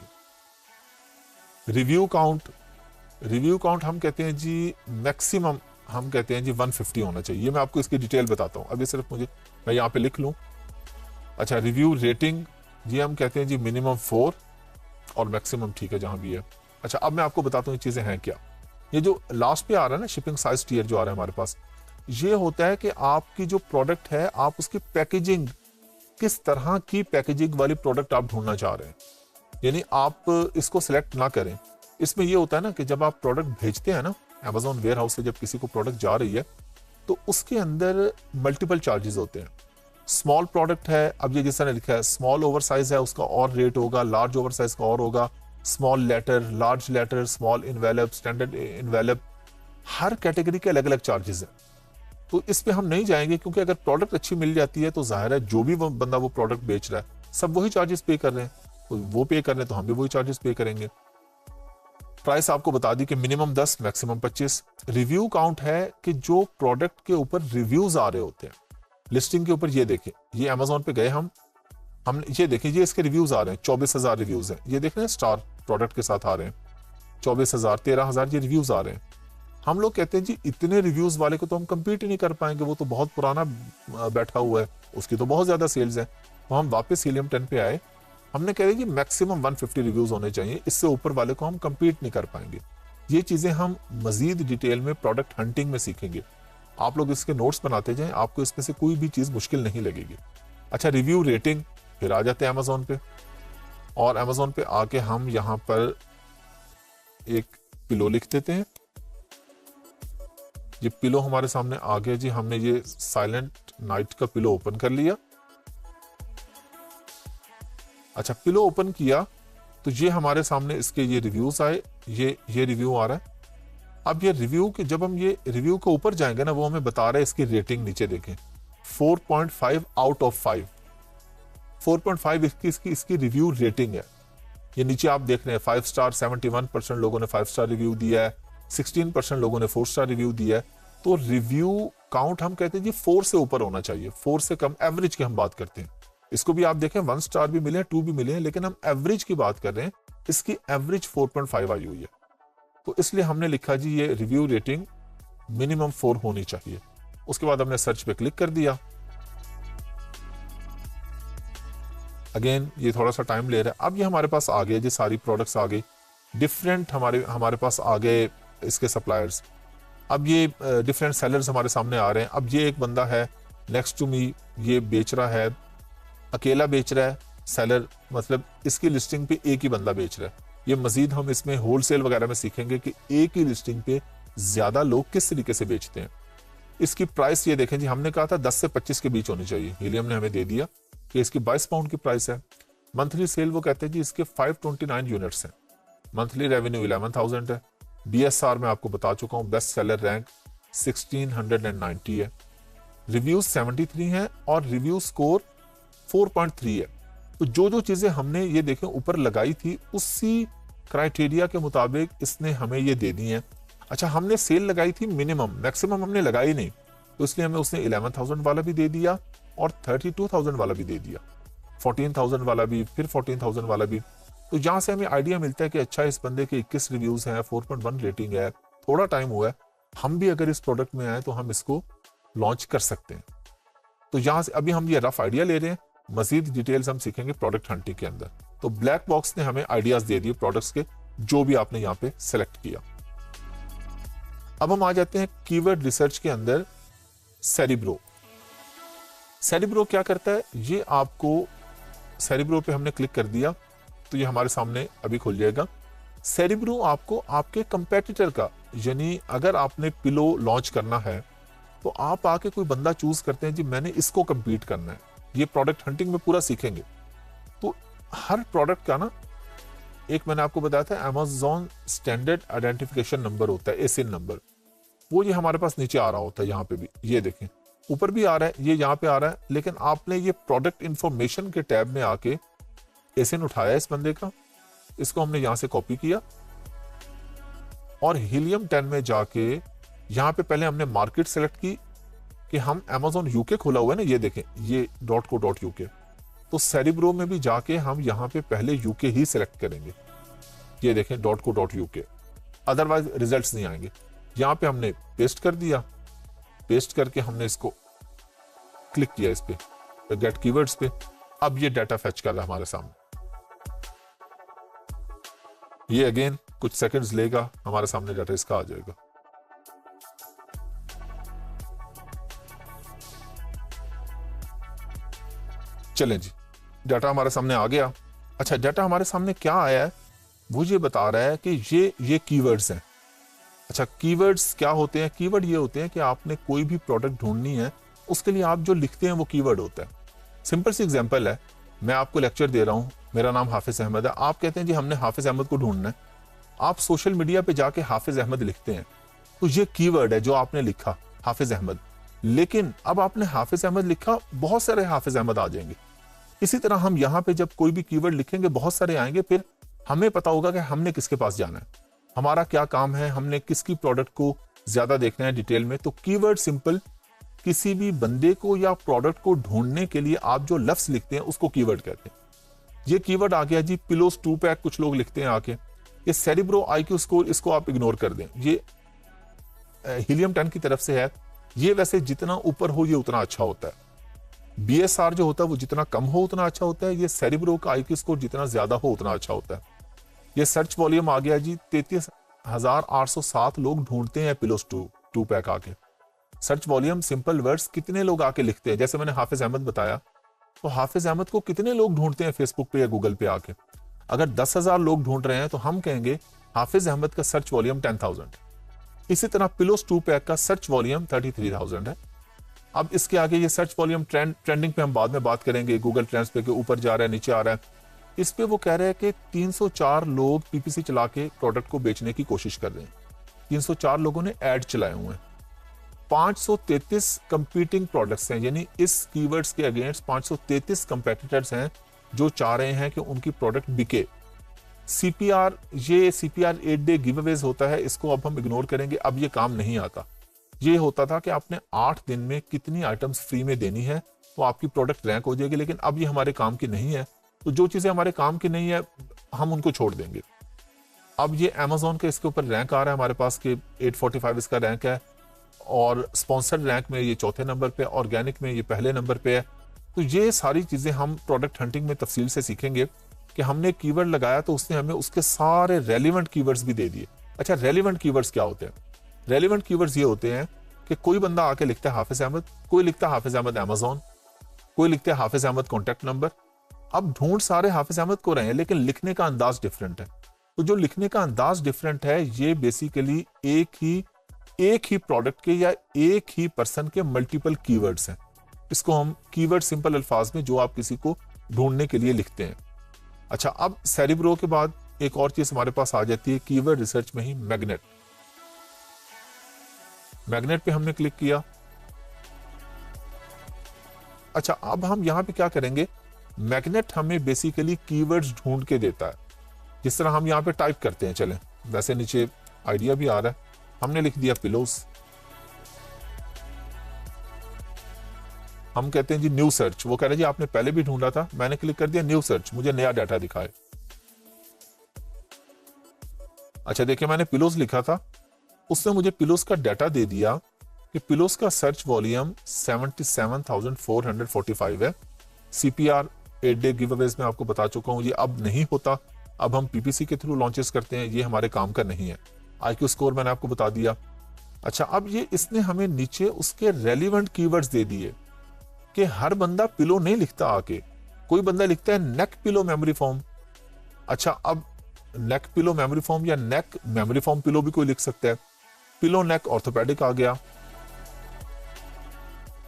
रिव्यू काउंट हम कहते हैं जी मैक्सिमम हम कहते हैं जी 150 होना चाहिए। ये मैं आपको इसकी डिटेल बताता हूँ, अभी सिर्फ मैं यहाँ पे लिख लूँ। अच्छा, रिव्यू रेटिंग ये हम कहते हैं जी मिनिमम 4 और मैक्सिमम ठीक है जहाँ भी है। अच्छा, अब मैं आपको बताता हूँ ये चीज़ें हैं क्या। ये जो लास्ट पे आ रहा है ना, शिपिंग साइज टियर जो आ रहा है हमारे पास, ये होता है कि आपकी जो प्रोडक्ट है आप उसकी पैकेजिंग, किस तरह की पैकेजिंग वाली प्रोडक्ट आप ढूंढना चाह रहे हैं। यानी आप इसको सिलेक्ट ना करें। इसमें ये होता है ना कि जब आप प्रोडक्ट भेजते हैं ना Amazon वेयर हाउस से, जब किसी को प्रोडक्ट जा रही है तो उसके अंदर मल्टीपल चार्जेस होते हैं। स्मॉल प्रोडक्ट है, अब ये जिस तरह लिखा है स्मॉल ओवर साइज है उसका और रेट होगा, लार्ज ओवर साइज का और होगा, small letter, large letter, small envelope, standard envelope, हर कैटेगरी के अलग अलग चार्जेस हैं। तो इस पे हम नहीं जाएंगे, क्योंकि अगर प्रोडक्ट अच्छी मिल जाती है तो जाहिर है जो भी बंदा वो प्रोडक्ट बेच रहा है सब वही चार्जेस पे कर रहे हैं, तो वो पे कर रहे हैं तो हम भी वही चार्जेस पे करेंगे। प्राइस आपको बता दी कि मिनिमम 10 मैक्सिमम 25। रिव्यू काउंट है कि जो प्रोडक्ट के ऊपर रिव्यूज आ रहे होते हैं लिस्टिंग के ऊपर, ये देखें, ये अमेजोन पे गए हमने ये देखें, ये इसके रिव्यूज आ रहे हैं, 24,000 रिव्यूज हैं, ये देख रहे हैं स्टार प्रोडक्ट के साथ आ रहे हैं। 24,000 13,000 ये रिव्यूज आ रहे हैं। हम लोग कहते हैं जी इतने रिव्यूज वाले को तो हम कम्पीट ही नहीं कर पाएंगे, वो तो बहुत पुराना बैठा हुआ है, उसकी तो बहुत ज्यादा सेल्स है। तो हम वापस हीलियम 10 पे आए, हमने कह जी मैक्सिमम 150 रिव्यूज होने चाहिए, इससे ऊपर वाले को हम कम्पीट नहीं कर पाएंगे। ये चीजें हम मजीद डिटेल में प्रोडक्ट हंटिंग में सीखेंगे। आप लोग इसके नोट्स बनाते जाएं, आपको इसमें से कोई भी चीज मुश्किल नहीं लगेगी। अच्छा, रिव्यू रेटिंग, फिर आ जाते हैं अमेजोन पे, और अमेजोन पे आके हम यहाँ पर एक पिलो लिख देते हैं। ये पिलो हमारे सामने आ गया जी, हमने ये साइलेंट नाइट का पिलो ओपन कर लिया। अच्छा, पिलो ओपन किया तो ये हमारे सामने इसके ये रिव्यूज आए, ये रिव्यू आ रहा है। अब ये रिव्यू के, जब हम ये रिव्यू के ऊपर जाएंगे ना, वो हमें बता रहा है इसकी रेटिंग, नीचे देखें 4.5 आउट ऑफ 5, 4.5 इसकी रिव्यू रेटिंग है। ये नीचे आप देख रहे हैं 5 स्टार, 71% लोगों ने 5 स्टार रिव्यू दिया है, 16% लोगों ने 4 स्टार रिव्यू दिया है। तो रिव्यू काउंट हम कहते हैं जी 4 से ऊपर होना चाहिए, 4 से कम, एवरेज की हम बात करते हैं। इसको भी आप देखें 1 स्टार भी मिले हैं, 2 भी मिले हैं, लेकिन हम एवरेज की बात कर रहे हैं। इसकी एवरेज 4.5 आई हुई है, तो इसलिए हमने लिखा जी ये रिव्यू रेटिंग मिनिमम 4 होनी चाहिए। उसके बाद हमने सर्च पे क्लिक कर दिया। अगेन ये थोड़ा सा टाइम ले रहा है। अब ये हमारे पास आ गए जी, सारी प्रोडक्ट्स आ गई, डिफरेंट हमारे पास आ गए इसके सप्लायर्स। अब ये डिफरेंट सेलर्स हमारे सामने आ रहे हैं। अब ये एक बंदा है नेक्स्ट टू मी, ये बेच रहा है, अकेला बेच रहा है सेलर, मतलब इसकी लिस्टिंग पे एक ही बंदा बेच रहा है। ये मजीद हम इसमें होलसेल वगैरह में सीखेंगे कि एक ही लिस्टिंग पे ज्यादा लोग किस तरीके से बेचते हैं। इसकी प्राइस ये देखें जी, हमने कहा था 10 से 25 के बीच होनी चाहिए, हीलियम ने हमें दे दिया कि इसकी 22 पाउंड की प्राइस है। मंथली सेल वो कहते हैं जी इसके 529 यूनिट्स हैं, मंथली रेवेन्यू 11,000 है। BSR में आपको बता चुका हूँ, बेस्ट सेलर रैंक 1690 है, रिव्यूज 73 हैं और रिव्यू स्कोर 4.3 है। तो जो चीजें हमने ये देखें ऊपर लगाई थी, उसी क्राइटेरिया के मुताबिक इसने हमें ये दे दी है। अच्छा, हमने सेल लगाई थी मिनिमम, मैक्सिमम हमने लगाई नहीं, तो इसलिए हमें उसने 11,000 वाला भी दे दिया और 32,000 वाला भी दे दिया, 14,000 वाला भी, फिर 14,000 वाला भी। तो जहां से हमें आइडिया मिलता है कि अच्छा इस बंदे के 21 रिव्यूज हैं, 4.1 रेटिंग है, थोड़ा टाइम हुआ है, हम भी अगर इस प्रोडक्ट में आए तो हम इसको लॉन्च कर सकते हैं। तो यहां से अभी हम ये रफ आइडिया ले रहे हैं, मजीद डिटेल्स हम सीखेंगे प्रोडक्ट हंटिंग के अंदर। तो ब्लैक बॉक्स ने हमें आइडियाज दे दिए प्रोडक्ट्स के, जो भी आपने यहाँ पे सेलेक्ट किया। अब हम आ जाते हैं कीवर्ड रिसर्च के अंदर। सेरिब्रो, सेरिब्रो क्या करता है, ये आपको सेरिब्रो पे हमने क्लिक कर दिया तो ये हमारे सामने अभी खुल जाएगा। सेरिब्रो आपको आपके कंपेटिटर का, यानी अगर आपने पिलो लॉन्च करना है तो आप आके कोई बंदा चूज करते हैं जी मैंने इसको कंपीट करना है। ये प्रोडक्ट हंटिंग में पूरा सीखेंगे। तो हर प्रोडक्ट का ना, एक मैंने आपको बताया था अमेज़न स्टैंडर्ड आइडेंटिफिकेशन नंबर होता है, एसिन नंबर, वो ये हमारे पास नीचे आ रहा होता है। यहाँ पे भी ये देखें, ऊपर भी आ रहा है, ये यहाँ पे आ रहा है, लेकिन आपने ये प्रोडक्ट इंफॉर्मेशन के टैब में आके एसिन उठाया इस बंदे का, इसको हमने यहां से कॉपी किया और हीलियम 10 में जाके यहां पे पहले हमने मार्केट सेलेक्ट की कि हम अमेज़न यूके खोला हुआ है ना, ये देखें ये .co.uk, तो सेरिब्रो में भी जाके हम यहां पे पहले यूके ही सेलेक्ट करेंगे। ये देखें .co.uk, अदरवाइज रिजल्ट्स नहीं आएंगे। यहां पे हमने पेस्ट कर दिया, पेस्ट करके हमने इसको क्लिक किया इस पे गेट कीवर्ड्स पे। अब ये डाटा फेच कर रहा है हमारे सामने, ये अगेन कुछ सेकंड्स लेगा, हमारे सामने डाटा इसका आ जाएगा। चलें जी, डाटा हमारे सामने आ गया। अच्छा, डाटा हमारे सामने क्या आया है, वो ये बता रहा है कि ये कीवर्ड्स हैं। अच्छा, कीवर्ड्स क्या होते हैं? कीवर्ड ये होते हैं कि आपने कोई भी प्रोडक्ट ढूंढनी है, उसके लिए आप जो लिखते हैं वो कीवर्ड होता है। सिंपल सी एग्जांपल है, मैं आपको लेक्चर दे रहा हूं, मेरा नाम हाफिज अहमद है, आप कहते हैं जी हमने हाफिज अहमद को ढूंढना है, आप सोशल मीडिया पे जाके हाफिज अहमद लिखते हैं, तो ये कीवर्ड है जो आपने लिखा, हाफिज अहमद। लेकिन अब आपने हाफिज अहमद लिखा, बहुत सारे हाफिज अहमद आ जाएंगे। इसी तरह हम यहाँ पे जब कोई भी कीवर्ड लिखेंगे, बहुत सारे आएंगे, फिर हमें पता होगा कि हमने किसके पास जाना है, हमारा क्या काम है, हमने किसकी प्रोडक्ट को ज्यादा देखना है डिटेल में। तो कीवर्ड सिंपल, किसी भी बंदे को या प्रोडक्ट को ढूंढने के लिए आप जो लफ्ज लिखते हैं उसको कीवर्ड कहते हैं। ये कीवर्ड आ गया जी पिलोस 2 पैक, कुछ लोग लिखते हैं आके, ये सेरिब्रो आईक्यू स्कोर, इसको आप इग्नोर कर दें, ये हीलियम 10 की तरफ से है। ये वैसे जितना ऊपर हो ये उतना अच्छा होता है। BSR जो होता है वो जितना कम हो उतना अच्छा होता है। ये सेरिब्रो का आईक्यू स्कोर जितना ज्यादा हो उतना अच्छा होता है। ये सर्च वॉल्यूम आ गया जी, 33,807 लोग ढूंढते हैं पिलोस 2 पैक आके। सर्च वॉल्यूम सिंपल वर्ड्स कितने लोग आके लिखते हैं, जैसे मैंने हाफिज अहमद बताया, तो हाफिज अहमद को कितने लोग ढूंढते हैं फेसबुक पे या गूगल पे आके। अगर 10,000 लोग ढूंढ रहे हैं तो हम कहेंगे हाफिज अहमद का सर्च वॉल्यूम 10,000। इसी तरह पिलोस 2 पैक का सर्च वॉल्यूम 33,000 है। अब इसके आगे ये सर्च वॉल्यूम ट्रेंडिंग पे हम बाद में बात करेंगे, गूगल ट्रेंड्स पे के ऊपर जा रहा है नीचे आ रहा है। इस पे वो कह रहे हैं कि 304 लोग PPC चला के प्रोडक्ट को बेचने की कोशिश कर रहे हैं। 304 लोगों ने एड चलाए हुए हैं। 533 कंपीटिंग प्रोडक्ट्स हैं, यानी इस कीवर्ड्स के अगेंस्ट 533 कंपेटिटर्स हैं जो चाह रहे हैं कि उनकी प्रोडक्ट बिके। CPR, ये CPR 8 डे गिव अवेज होता है, इसको अब हम इग्नोर करेंगे। अब ये काम नहीं आता। ये होता था कि आपने 8 दिन में कितनी आइटम्स फ्री में देनी है तो आपकी प्रोडक्ट रैंक हो जाएगी, लेकिन अब ये हमारे काम की नहीं है। तो जो चीजें हमारे काम की नहीं है हम उनको छोड़ देंगे। अब ये Amazon के इसके ऊपर रैंक आ रहा है हमारे पास कि 845 इसका रैंक है, और स्पॉन्सर्ड रैंक में ये चौथे नंबर पे, ऑर्गेनिक में ये पहले नंबर पे है। तो ये सारी चीजें हम प्रोडक्ट हंटिंग में तफसील से सीखेंगे कि हमने कीवर्ड लगाया तो उसने हमें उसके सारे रेलिवेंट कीवर्ड्स भी दे दिए। अच्छा, रेलिवेंट कीवर्ड्स क्या होते हैं? रेलिवेंट कीवर्ड्स ये होते हैं कि कोई बंदा आके लिखता है हाफिज अहमद, कोई लिखता है हाफिज अहमद Amazon, कोई लिखता है हाफिज अहमद कॉन्टैक्ट नंबर। अब ढूंढ सारे हाफिज अहमद को रहे हैं, लेकिन लिखने का अंदाज डिफरेंट है। तो जो लिखने का अंदाज डिफरेंट है ये बेसिकली एक ही प्रोडक्ट के या एक ही पर्सन के मल्टीपल कीवर्ड्स हैं। इसको हम कीवर्ड सिंपल अल्फाज में जो आप किसी को ढूंढने के लिए लिखते हैं। अच्छा, अब सेरिब्रो के बाद एक और चीज हमारे पास आ जाती है कीवर्ड रिसर्च में ही, मैग्नेट। मैग्नेट पे हमने क्लिक किया। अच्छा, अब हम यहां पे क्या करेंगे, मैग्नेट हमें बेसिकली कीवर्ड्स ढूंढ के देता है। जिस तरह हम यहां पे टाइप करते हैं, चलें वैसे नीचे आइडिया भी आ रहा है, हमने लिख दिया पिलोस। हम कहते हैं जी न्यू सर्च, वो कह रहे जी आपने पहले भी ढूंढा था, मैंने क्लिक कर दिया न्यू सर्च, मुझे नया डाटा दिखाए। अच्छा देखिए, मैंने पिलोस लिखा था, उसने मुझे पिलोस का डाटा दे दिया कि पिलोस का सर्च वॉल्यूम 77,445 है। CPR 8 डे गिव अवेज में आपको बता चुका हूं, ये अब नहीं होता। अब हम PPC के थ्रू लॉन्चेस करते हैं, ये हमारे काम का नहीं है। IQ स्कोर मैंने आपको बता दिया। अच्छा, अब ये इसने हमें नीचे उसके रेलिवेंट कीवर्ड्स दे दिए कि हर बंदा पिलो नहीं लिखता आके, कोई बंदा लिखता है नेक पिलो मेमोरी फॉर्म। अच्छा, अब नेक पिलो मेमोरी फॉर्म या नेक मेमोरी फॉर्म पिलो भी कोई लिख सकता है। पिलो नेक ऑर्थोपेडिक आ गया।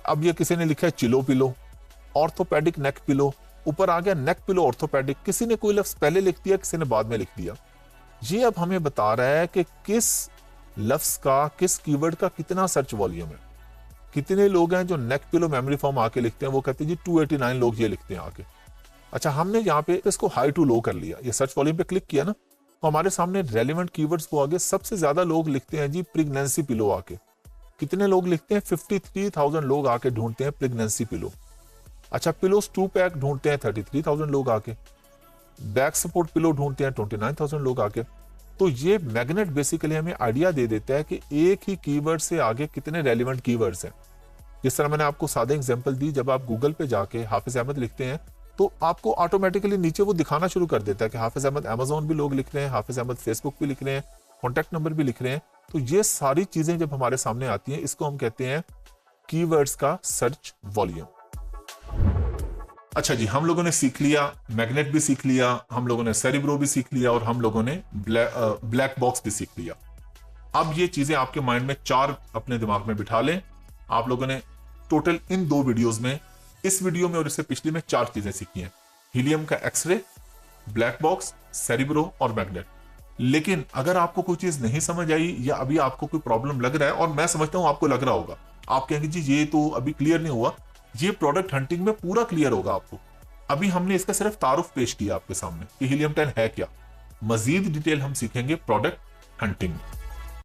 अब ये किसी ने लिखा है चिलो पिलो, ऑर्थोपेडिक नेक पिलो, ऊपर आ गया नेक पिलो ऑर्थोपेडिक। किसी ने कोई लफ्ज पहले लिख दिया, किसी ने बाद में लिख दिया। ये अब हमें बता रहा है कि किस लफ्ज का, किस कीवर्ड का कितना सर्च वॉल्यूम है। कितने लोग हैं जो नेक पिलो मेमोरी फॉर्म आके लिखते हैं, वो कहते हैं जी 289 लोग ये लिखते हैं आके। अच्छा, हमने यहाँ पे इसको हाई टू लो कर लिया, ये सर्च वॉल्यूम पे क्लिक किया ना, तो हमारे सामने रेलिवेंट कीवर्ड्स को आगे सबसे ज्यादा लोग लिखते हैं जी प्रेगनेंसी पिलो आके। कितने लोग लिखते हैं? 53,000 लोग आके ढूंढते हैं प्रेगनेंसी पिलो। अच्छा, पिलोस 2 पैक ढूंढते हैं 33,000 लोग आके। बैक सपोर्ट पिलो ढूंढते हैं 29,000 लोग आके। तो ये मैग्नेट बेसिकली हमें आइडिया दे देता है कि एक ही कीवर्ड से आगे कितने रेलिवेंट कीवर्ड्स हैं। जिस तरह मैंने आपको सादा एग्जांपल दी, जब आप गूगल पे जाके हाफिज अहमद लिखते हैं तो आपको ऑटोमेटिकली नीचे वो दिखाना शुरू कर देता है कि हाफिज अहमद Amazon भी लोग लिख रहे हैं, हाफिज अहमद फेसबुक भी लिख रहे हैं, कॉन्टैक्ट नंबर भी लिख रहे हैं। तो ये सारी चीजें जब हमारे सामने आती हैं, इसको हम कहते हैं कीवर्ड्स का सर्च वॉल्यूम। अच्छा जी, हम लोगों ने सीख लिया, मैग्नेट भी सीख लिया, हम लोगों ने सेरिब्रो भी सीख लिया, और हम लोगों ने ब्लैक बॉक्स भी सीख लिया। अब ये चीजें आपके माइंड में 4 अपने दिमाग में बिठा लें। आप लोगों ने टोटल इन 2 वीडियोस में, इस वीडियो में और इससे पिछली में 4 चीजें सीखी हैं। हीलियम का एक्सरे, ब्लैक बॉक्स, सेरिब्रो और मैग्नेट। लेकिन अगर आपको कोई चीज नहीं समझ आई या अभी आपको कोई प्रॉब्लम लग रहा है, और मैं समझता हूं आपको लग रहा होगा, आप कहेंगे जी ये तो अभी क्लियर नहीं हुआ, ये प्रोडक्ट हंटिंग में पूरा क्लियर होगा आपको। अभी हमने इसका सिर्फ तारुफ पेश किया आपके सामने कि हीलियम 10 है क्या। मजीद डिटेल हम सीखेंगे प्रोडक्ट हंटिंग में।